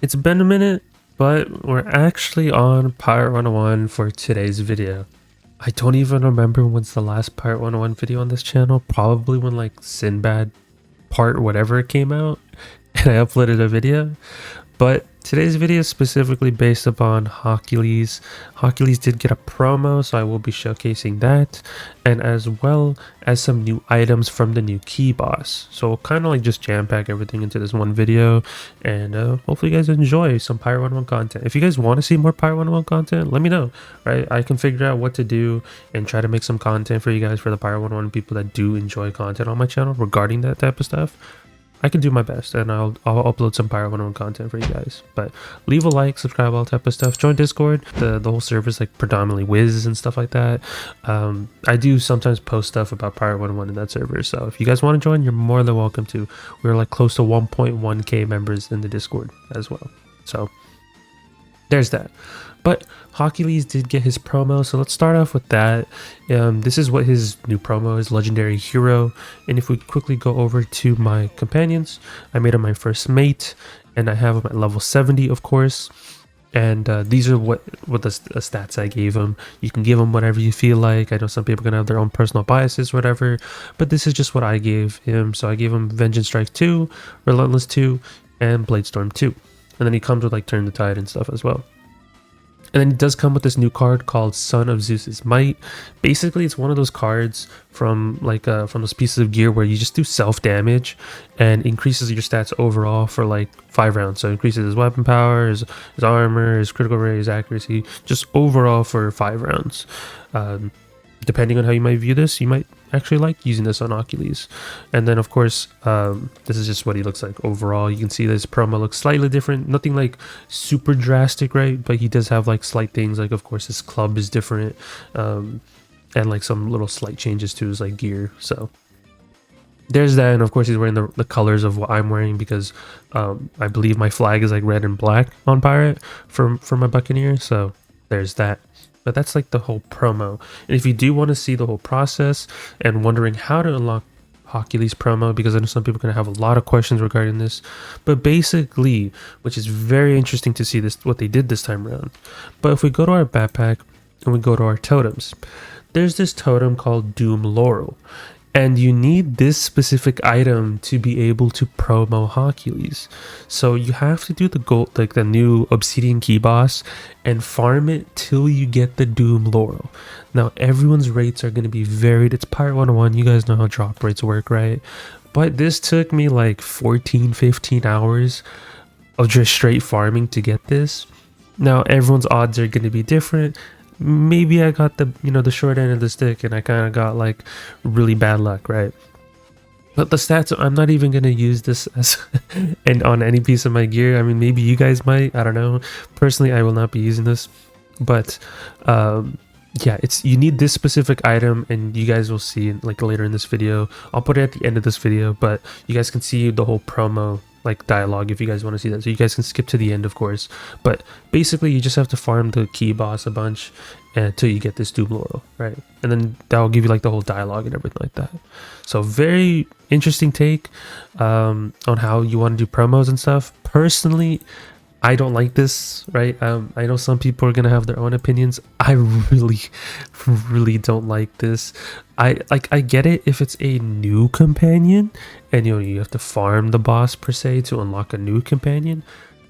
It's been a minute, but we're actually on Pirate101 for today's video. I don't even remember when's the last Pirate101 video on this channel. Probably when like Sinbad part whatever came out and I uploaded a video. But today's video is specifically based upon Hawkules. Hawkules did get a promo, so I will be showcasing that, and as well as some new items from the new key boss. So we'll kind of like just jam pack everything into this one video, and hopefully you guys enjoy some Pirate101 content. If you guys want to see more Pirate101 content, let me know, right? I can figure out what to do and try to make some content for you guys, for the Pirate101 people that do enjoy content on my channel regarding that type of stuff. I can do my best, and I'll upload some Pirate101 content for you guys. But leave a like, subscribe, all type of stuff. Join Discord. The whole server's like predominantly Wiz and stuff like that. I do sometimes post stuff about Pirate101 in that server, so if you guys want to join, you're more than welcome to. We're like close to 1.1k members in the Discord as well. So there's that. But Hawkules did get his promo, so let's start off with that. This is what his new promo is, Legendary Hero. And if we quickly go over to my companions, I made him my first mate, and I have him at level 70, of course. And these are what the stats I gave him. You can give him whatever you feel like. I know some people are gonna have their own personal biases, whatever, but this is just what I gave him. So I gave him Vengeance Strike 2, Relentless 2, and Bladestorm 2. And then he comes with like Turn the Tide and stuff as well. And then it does come with this new card called Son of Zeus's Might. Basically, it's one of those cards from like from those pieces of gear where you just do self damage and increases your stats overall for like 5 rounds. So it increases his weapon power, his armor, his critical rate, his accuracy, just overall for 5 rounds. Depending on how you might view this, you might actually like using this on Hawkules. And then of course, this is just what he looks like overall. You can see this promo looks slightly different, nothing like super drastic, right? But he does have like slight things, like of course his club is different, and like some little slight changes to his like gear. So there's that. And of course he's wearing the colors of what I'm wearing, because I believe my flag is like red and black on Pirate for my Buccaneer. So there's that. But that's like the whole promo. And if you do want to see the whole process and wondering how to unlock Hawkules promo, because I know some people are going to have a lot of questions regarding this, but basically, which is very interesting to see this, what they did this time around. But if we go to our backpack and we go to our totems, there's this totem called Doom Laurel. And you need this specific item to be able to promo Hawkules. So you have to do the gold, like the new Obsidian key boss, and farm it till you get the Doom Laurel. Now everyone's rates are going to be varied. It's Pirate101. You guys know how drop rates work, right? But this took me like 14-15 hours of just straight farming to get this. Now everyone's odds are going to be different. Maybe I got the short end of the stick, and I kind of got like really bad luck, right? But the stats, I'm not even going to use this as and on any piece of my gear. I mean, maybe you guys might, I don't know. Personally, I will not be using this, but yeah, you need this specific item, and you guys will see like later in this video. I'll put it at the end of this video, but you guys can see the whole promo like dialogue if you guys want to see that. So you guys can skip to the end, of course. But basically, you just have to farm the key boss a bunch until you get this Doom Laurel, right? And then that will give you like the whole dialogue and everything like that. So very interesting take on how you want to do promos and stuff. Personally, I don't like this, right? I know some people are gonna have their own opinions. I really don't like this. I get it if it's a new companion and you have to farm the boss per se to unlock a new companion.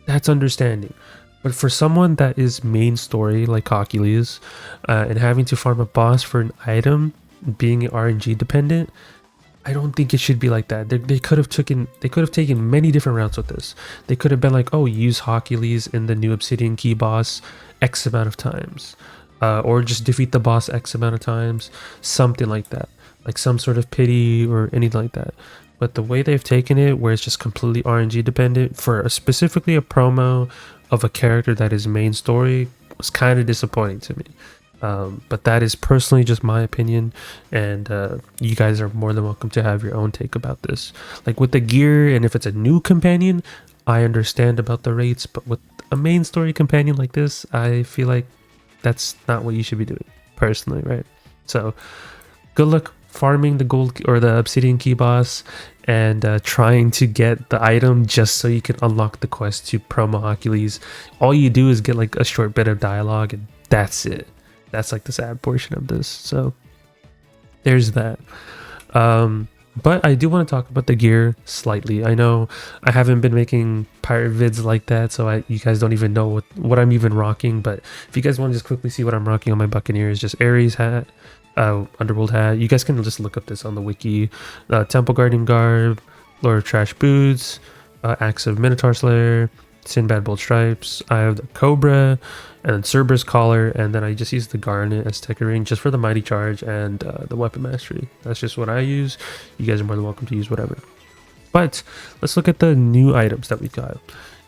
That's understanding. But for someone that is main story like Hawkules, and having to farm a boss for an item, being RNG dependent, I don't think it should be like that. They could have taken many different routes with this. They could have been like, oh, use Hawkules in the new Obsidian key boss X amount of times, or just defeat the boss X amount of times, something like that, like some sort of pity or anything like that. But the way they've taken it, where it's just completely RNG dependent for specifically a promo of a character that is main story, was kind of disappointing to me. But that is personally just my opinion, and you guys are more than welcome to have your own take about this. Like with the gear, and if it's a new companion, I understand about the rates, but with a main story companion like this, I feel like that's not what you should be doing, personally, right? So good luck farming the gold or the Obsidian key boss, and trying to get the item just so you can unlock the quest to promo Hawkules. All you do is get like a short bit of dialogue, and that's it. That's like the sad portion of this. So there's that. But I do want to talk about the gear slightly. I know I haven't been making pirate vids like that, so you guys don't even know what I'm even rocking. But if you guys want to just quickly see what I'm rocking on my Buccaneers, just Ares hat, Underworld hat. You guys can just look up this on the wiki. Temple Guardian garb, Lord of Trash boots, Axe of Minotaur Slayer, Sinbad Bold Stripes. I have the Cobra, and then Cerberus collar, and then I just use the Garnet as Tech Ring just for the Mighty Charge and the Weapon Mastery. That's just what I use. You guys are more than welcome to use whatever. But let's look at the new items that we got.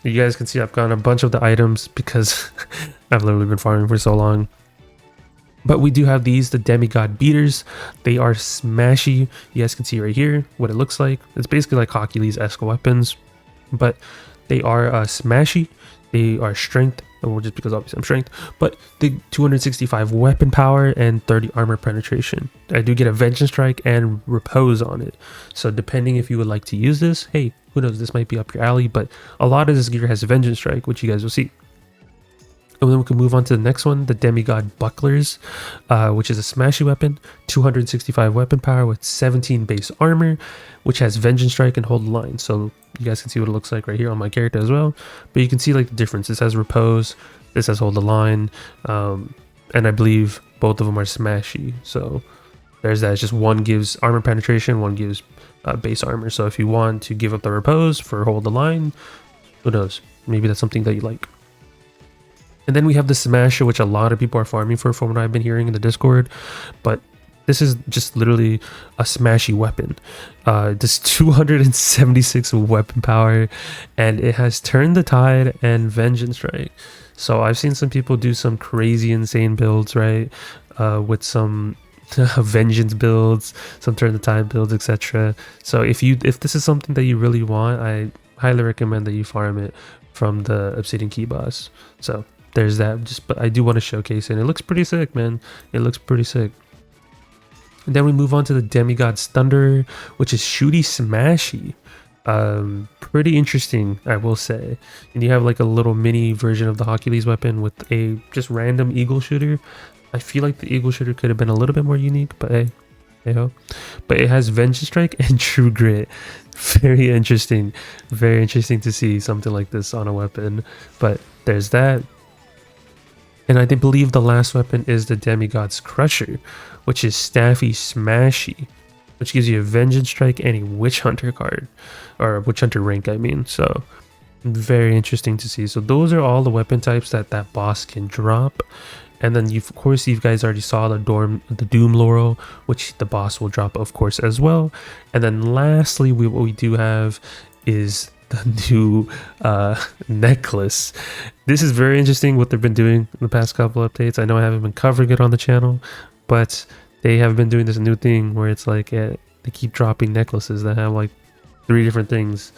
You guys can see I've gotten a bunch of the items because I've literally been farming for so long. But we do have these, the Demigod Beaters. They are smashy. You guys can see right here what it looks like. It's basically like Hawkules-esque weapons, but they are smashy. They are strength, well, just because obviously I'm strength, but the 265 weapon power and 30 armor penetration. I do get a Vengeance Strike and Repose on it. So depending if you would like to use this, hey, who knows, this might be up your alley, but a lot of this gear has Vengeance Strike, which you guys will see. And then we can move on to the next one, the Demigod Bucklers, which is a smashy weapon, 265 weapon power with 17 base armor, which has Vengeance Strike and Hold the Line. So you guys can see what it looks like right here on my character as well. But you can see like the difference. This has Repose, this has Hold the Line, and I believe both of them are smashy. So there's that. It's just one gives armor penetration, one gives base armor. So if you want to give up the Repose for Hold the Line, who knows? Maybe that's something that you like. And then we have the Smasher, which a lot of people are farming for, from what I've been hearing in the Discord. But this is just literally a smashy weapon. This 276 weapon power, and it has Turn the Tide and Vengeance Strike. So I've seen some people do some crazy, insane builds, right? With some vengeance builds, some Turn the Tide builds, etc. So if this is something that you really want, I highly recommend that you farm it from the Obsidian Key Boss. So there's that. But I do want to showcase it. It looks pretty sick, man. It looks pretty sick. And then we move on to the Demigod's Thunder, which is shooty smashy. Pretty interesting, I will say. And you have like a little mini version of the Hawkules weapon with a just random eagle shooter. I feel like the eagle shooter could have been a little bit more unique, but hey ho. But it has Vengeance Strike and True Grit. Very interesting to see something like this on a weapon. But there's that. And I believe the last weapon is the Demigod's Crusher, which is Staffy Smashy, which gives you a Vengeance Strike and a Witch Hunter card, or Witch Hunter rank, I mean. So very interesting to see. So those are all the weapon types that boss can drop. And then of course you guys already saw the Doom Laurel, which the boss will drop of course as well. And then lastly, what we do have is the new necklace. This is very interesting what they've been doing in the past couple updates. I know I haven't been covering it on the channel, but they have been doing this new thing where it's like they keep dropping necklaces that have like 3 different things.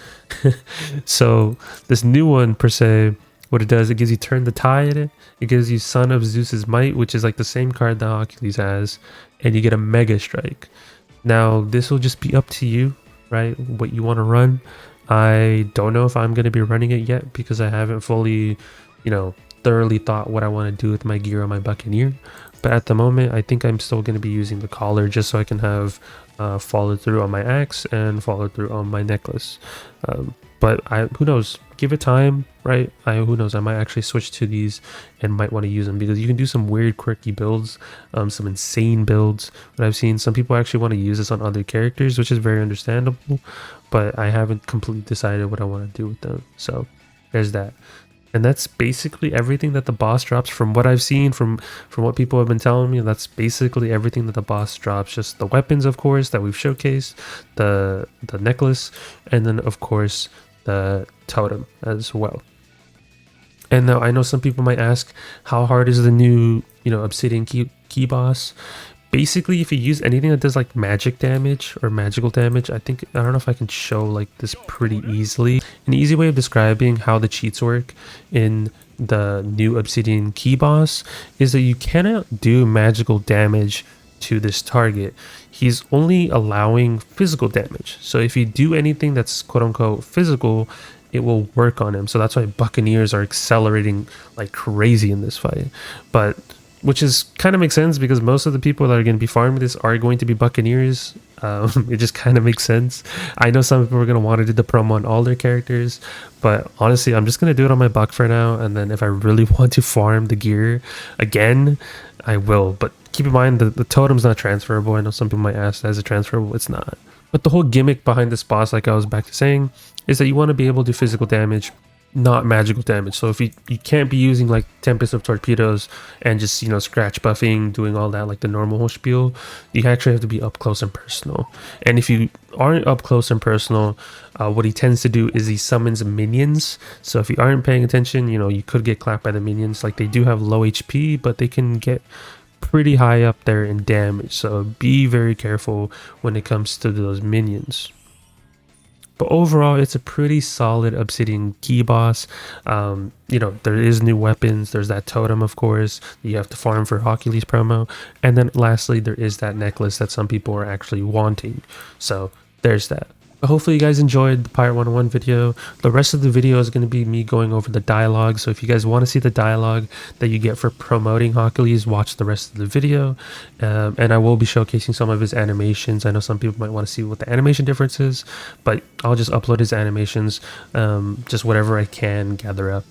So this new one per se, what it does, it gives you Turn the Tide, it gives you Son of Zeus's Might, which is like the same card that Hawkules has, and you get a Mega Strike. Now this will just be up to you, right, what you want to run. I don't know if I'm going to be running it yet because I haven't fully, thoroughly thought what I want to do with my gear on my Buccaneer. But at the moment, I think I'm still going to be using the collar just so I can have follow through on my axe and follow through on my necklace. But who knows? Give it time, right? Who knows? I might actually switch to these and might want to use them because you can do some weird, quirky builds, some insane builds. But I've seen some people actually want to use this on other characters, which is very understandable. But I haven't completely decided what I want to do with them. So there's that. And that's basically everything that the boss drops from what I've seen, from what people have been telling me. That's basically everything that the boss drops. Just the weapons, of course, that we've showcased, the necklace, and then of course the totem as well. And now I know some people might ask, how hard is the new Obsidian key boss? Basically, if you use anything that does like magic damage or magical damage, I don't know if I can show like this pretty easily. An easy way of describing how the cheats work in the new Obsidian key boss is that you cannot do magical damage to this target, he's only allowing physical damage. So if you do anything that's quote unquote physical, it will work on him. So that's why Buccaneers are accelerating like crazy in this fight. But which is kind of makes sense because most of the people that are going to be farming this are going to be Buccaneers. It just kind of makes sense. I know some people are going to want to do the promo on all their characters, but honestly, I'm just going to do it on my Buck for now. And then if I really want to farm the gear again, I will. But keep in mind, the totem's not transferable. I know some people might ask, is it transferable? It's not. But the whole gimmick behind this boss, like I was back to saying, is that you want to be able to do physical damage, not magical damage. So if you can't be using like Tempest of Torpedoes and just, you know, scratch buffing, doing all that like the normal whole spiel, you actually have to be up close and personal. And if you aren't up close and personal, what he tends to do is he summons minions. So if you aren't paying attention, you know, you could get clapped by the minions. Like they do have low HP, but they can get pretty high up there in damage. So be very careful when it comes to those minions. But overall, it's a pretty solid Obsidian key boss. You know, there is new weapons. There's that totem, of course. You have to farm for Hawkules promo. And then lastly, there is that necklace that some people are actually wanting. So there's that. But hopefully you guys enjoyed the Pirate101 video. The rest of the video is going to be me going over the dialogue. So if you guys want to see the dialogue that you get for promoting Hawkules, watch the rest of the video. And I will be showcasing some of his animations. I know some people might want to see what the animation difference is, but I'll just upload his animations, just whatever I can gather up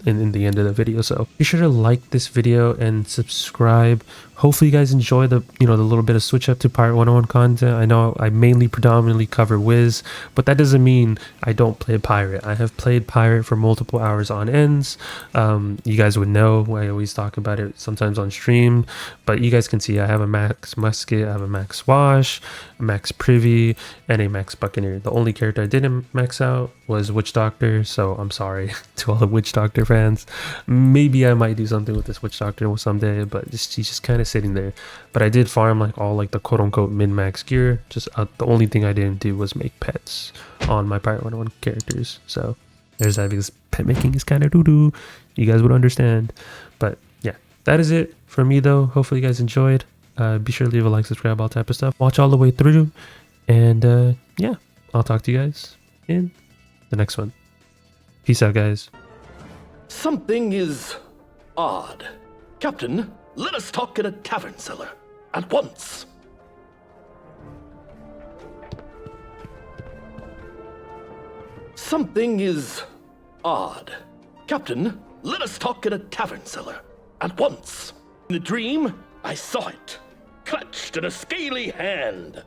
in the end of the video. So be sure to like this video and subscribe. Hopefully you guys enjoy the little bit of switch up to Pirate101 content. I know I mainly predominantly cover Wiz, but that doesn't mean I don't play Pirate. I have played Pirate for multiple hours on ends. You guys would know, I always talk about it sometimes on stream, but you guys can see I have a max musket, I have a max wash, a max privy, and a max buccaneer. The only character I didn't max out was Witch Doctor, so I'm sorry to all the Witch Doctor fans. Maybe I might do something with this Witch Doctor someday, but he's just kind of sitting there. But I did farm like all like the quote-unquote min-max gear. Just the only thing I didn't do was make pets on my Pirate101 characters. So there's that, because pet making is kind of doo-doo. You guys would understand. But yeah, that is it for me though. Hopefully you guys enjoyed. Be sure to leave a like, subscribe, all type of stuff. Watch all the way through. And yeah, I'll talk to you guys in the next one. Peace out, guys. Something is odd. Captain, let us talk in a tavern cellar at once. Something is odd. Captain, let us talk in a tavern cellar at once. In the dream, I saw it, clutched in a scaly hand.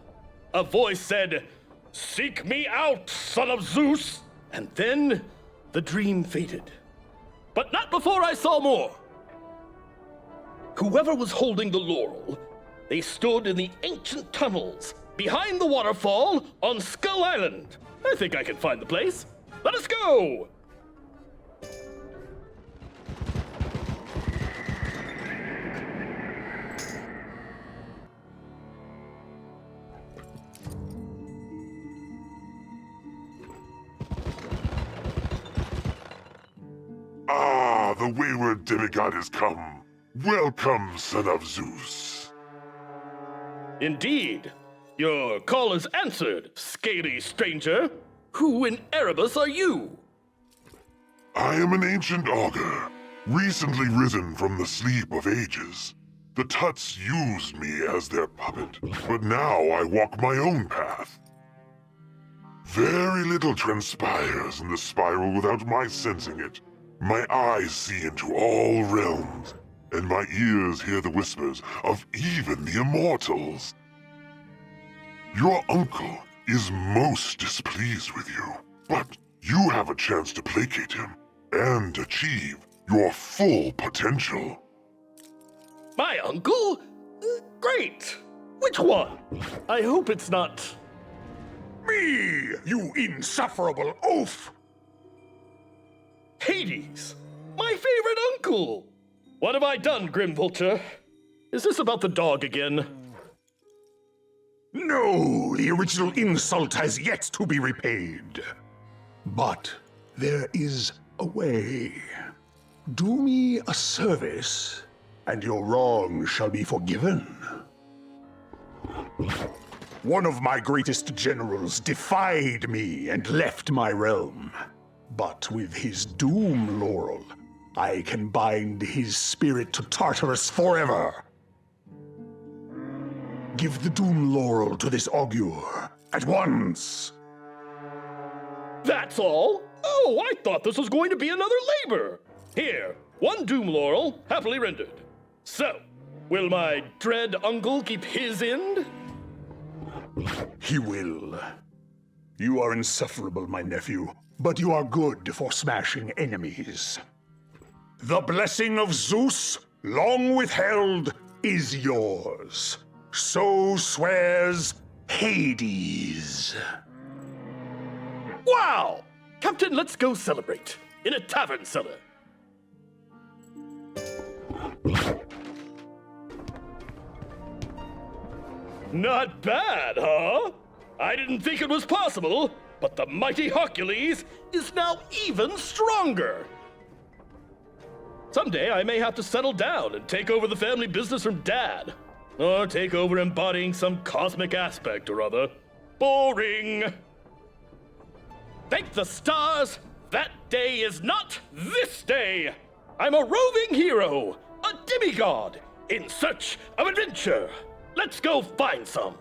A voice said, "Seek me out, son of Zeus!" And then the dream faded. But not before I saw more. Whoever was holding the laurel, they stood in the ancient tunnels behind the waterfall on Skull Island. I think I can find the place. Let us go! Ah, the wayward demigod has come. Welcome, son of Zeus. Indeed. Your call is answered, scaly stranger. Who in Erebus are you? I am an ancient augur, recently risen from the sleep of ages. The Tuts used me as their puppet, but now I walk my own path. Very little transpires in the spiral without my sensing it. My eyes see into all realms, and my ears hear the whispers of even the immortals. Your uncle is most displeased with you, but you have a chance to placate him and achieve your full potential. My uncle? Great! Which one? I hope it's not... Me, you insufferable oaf! Hades! My favorite uncle! What have I done, Grim Vulture? Is this about the dog again? No, the original insult has yet to be repaid. But there is a way. Do me a service, and your wrong shall be forgiven. One of my greatest generals defied me and left my realm. But with his doom laurel, I can bind his spirit to Tartarus forever. Give the doom laurel to this augur at once. That's all? Oh, I thought this was going to be another labor. Here, one doom laurel, happily rendered. So, will my dread uncle keep his end? He will. You are insufferable, my nephew, but you are good for smashing enemies. The blessing of Zeus, long withheld, is yours. So swears Hades. Wow! Captain, let's go celebrate in a tavern cellar. Not bad, huh? I didn't think it was possible, but the mighty Hawkules is now even stronger. Someday I may have to settle down and take over the family business from Dad. Or take over embodying some cosmic aspect or other. Boring! Thank the stars, that day is not this day! I'm a roving hero, a demigod, in search of adventure. Let's go find some.